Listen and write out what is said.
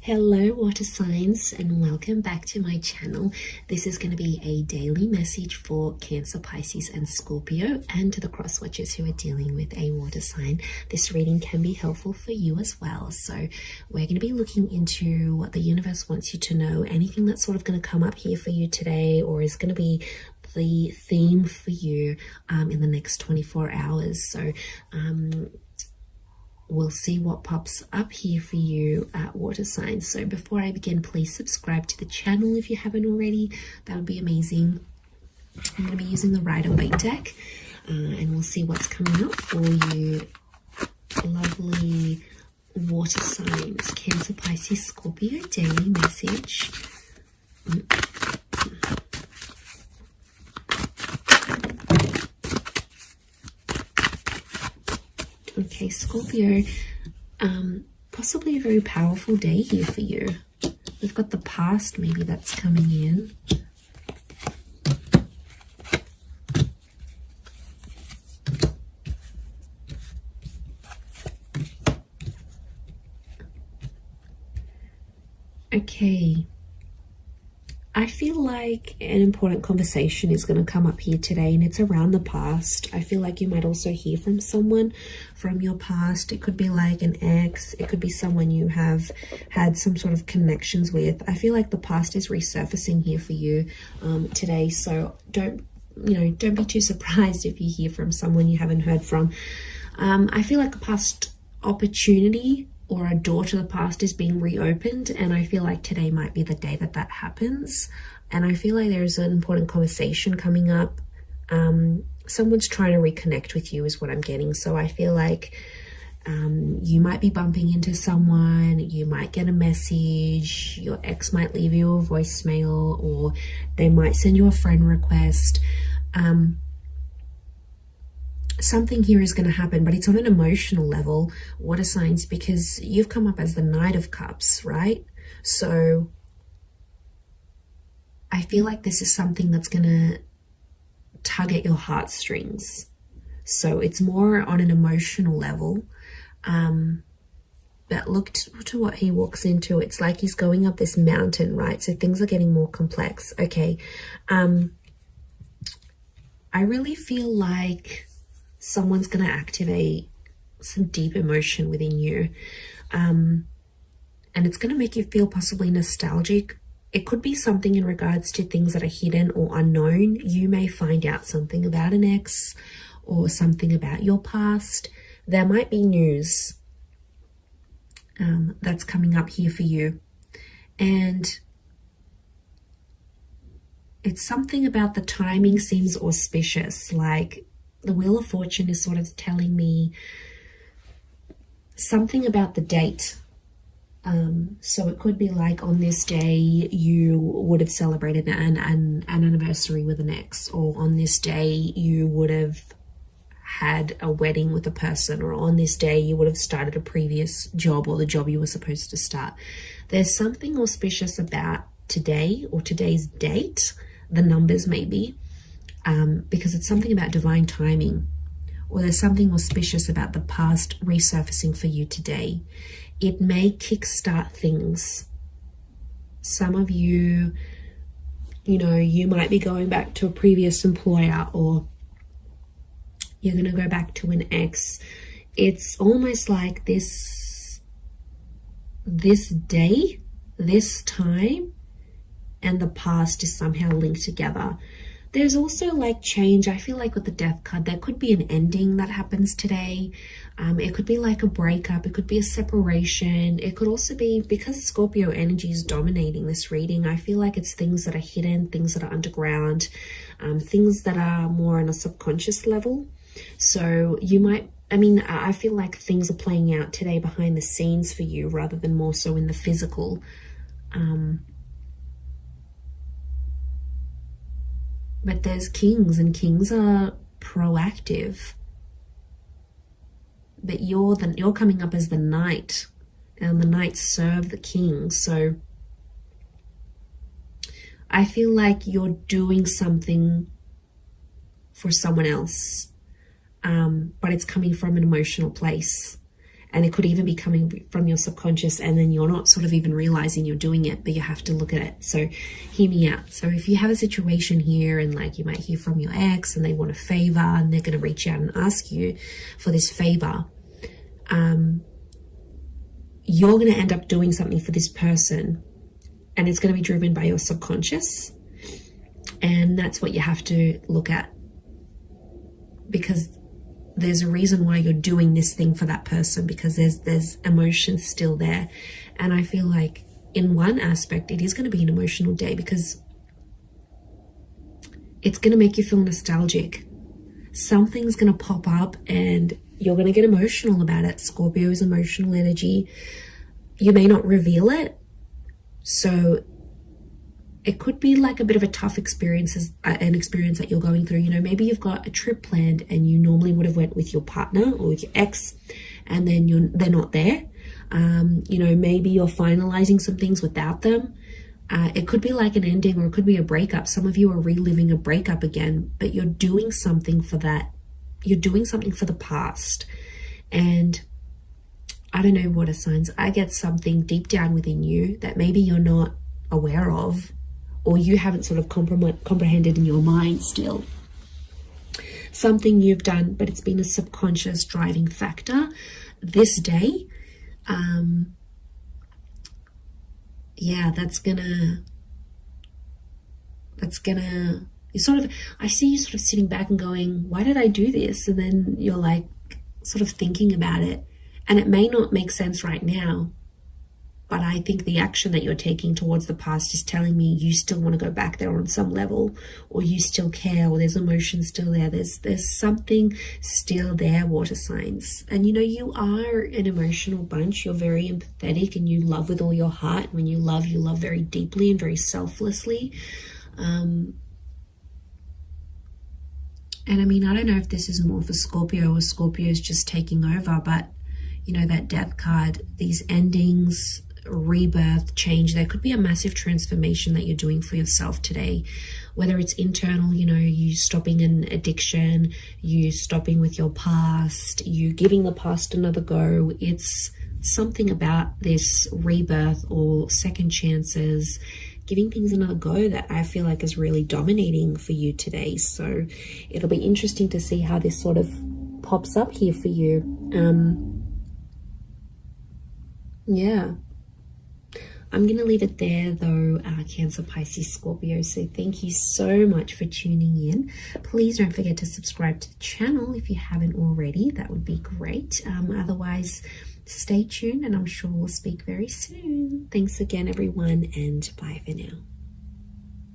Hello water signs, and welcome back to my channel. This is going to be a daily message for Cancer, Pisces and Scorpio, and to the cross watchers who are dealing with a water sign. This reading can be helpful for you as well. So we're going to be looking into what the universe wants you to know, anything that's sort of going to come up here for you today, or is going to be the theme for you in the next 24 hours. So we'll see what pops up here for you, water signs. So before I begin, please subscribe to the channel if you haven't already. That would be amazing. I'm going to be using the Rider-Waite deck, and we'll see what's coming up for you, lovely water signs. Cancer, Pisces, Scorpio, daily message. Okay, Scorpio, possibly a very powerful day here for you. We've got the past, maybe that's coming in. Okay. I feel like an important conversation is going to come up here today, and it's around the past. I feel like you might also hear from someone from your past. It could be like an ex. It could be someone you have had some sort of connections with. I feel like the past is resurfacing here for you today. So don't be too surprised if you hear from someone you haven't heard from. I feel like a past opportunity or a door to the past is being reopened, and I feel like today might be the day that that happens. And I feel like there's an important conversation coming up. Someone's trying to reconnect with you is what I'm getting. So I feel like you might be bumping into someone, you might get a message, your ex might leave you a voicemail, or they might send you a friend request. Something here is going to happen, but it's on an emotional level, water signs, because you've come up as the Knight of Cups, right? So I feel like this is something that's going to tug at your heartstrings. So it's more on an emotional level. But look to what he walks into. It's like he's going up this mountain, right? So things are getting more complex. Okay. I really feel like someone's going to activate some deep emotion within you. And it's going to make you feel possibly nostalgic. It could be something in regards to things that are hidden or unknown. You may find out something about an ex or something about your past. There might be news that's coming up here for you. And it's something about the timing seems auspicious, like the Wheel of Fortune is sort of telling me something about the date. So it could be like on this day you would have celebrated an anniversary with an ex, or on this day you would have had a wedding with a person, or on this day you would have started a previous job or the job you were supposed to start. There's something auspicious about today or today's date, the numbers maybe. Because it's something about divine timing, or there's something auspicious about the past resurfacing for you today. It may kickstart things. Some of you, you might be going back to a previous employer, or you're going to go back to an ex. It's almost like this day, this time, and the past is somehow linked together. There's also like change. I feel like with the Death card, there could be an ending that happens today. It could be like a breakup. It could be a separation. It could also be, because Scorpio energy is dominating this reading, I feel like it's things that are hidden, things that are underground, things that are more on a subconscious level. So you might, I feel like things are playing out today behind the scenes for you rather than more so in the physical. But there's kings, and kings are proactive. But you're coming up as the knight, and the knights serve the king. So I feel like you're doing something for someone else, but it's coming from an emotional place. And it could even be coming from your subconscious, and then you're not sort of even realizing you're doing it, but you have to look at it. So hear me out. So if you have a situation here, and like you might hear from your ex and they want a favor, and they're going to reach out and ask you for this favor, you're going to end up doing something for this person, and it's going to be driven by your subconscious. And that's what you have to look at, because there's a reason why you're doing this thing for that person, because there's emotions still there. And I feel like in one aspect it is going to be an emotional day, because it's going to make you feel nostalgic. Something's going to pop up and you're going to get emotional about it. Scorpio is emotional energy. You may not reveal it, so it could be like a bit of a tough experience, an experience that you're going through. You know, maybe you've got a trip planned and you normally would have went with your partner or with your ex, and then they're not there. You know, maybe you're finalizing some things without them. It could be like an ending, or it could be a breakup. Some of you are reliving a breakup again, but you're doing something for that. You're doing something for the past. And I don't know, water signs, I get something deep down within you that maybe you're not aware of, or you haven't sort of comprehended in your mind still. Something you've done, but it's been a subconscious driving factor this day. Yeah, that's gonna, you sort of, I see you sort of sitting back and going, why did I do this? And then you're like sort of thinking about it, and it may not make sense right now, but I think the action that you're taking towards the past is telling me you still want to go back there on some level, or you still care, or there's emotion still there. There's something still there, water signs. And you know, you are an emotional bunch. You're very empathetic and you love with all your heart. When you love very deeply and very selflessly. And I mean, I don't know if this is more for Scorpio, or Scorpio is just taking over, but you know, that death card, these endings, rebirth, change, there could be a massive transformation that you're doing for yourself today, whether it's internal, you know, you stopping an addiction, you stopping with your past, you giving the past another go. It's something about this rebirth or second chances, giving things another go, that I feel like is really dominating for you today. So it'll be interesting to see how this sort of pops up here for you. Yeah, I'm going to leave it there though, Cancer, Pisces, Scorpio. So thank you so much for tuning in. Please don't forget to subscribe to the channel if you haven't already. That would be great. Otherwise, stay tuned, and I'm sure we'll speak very soon. Thanks again, everyone, and bye for now.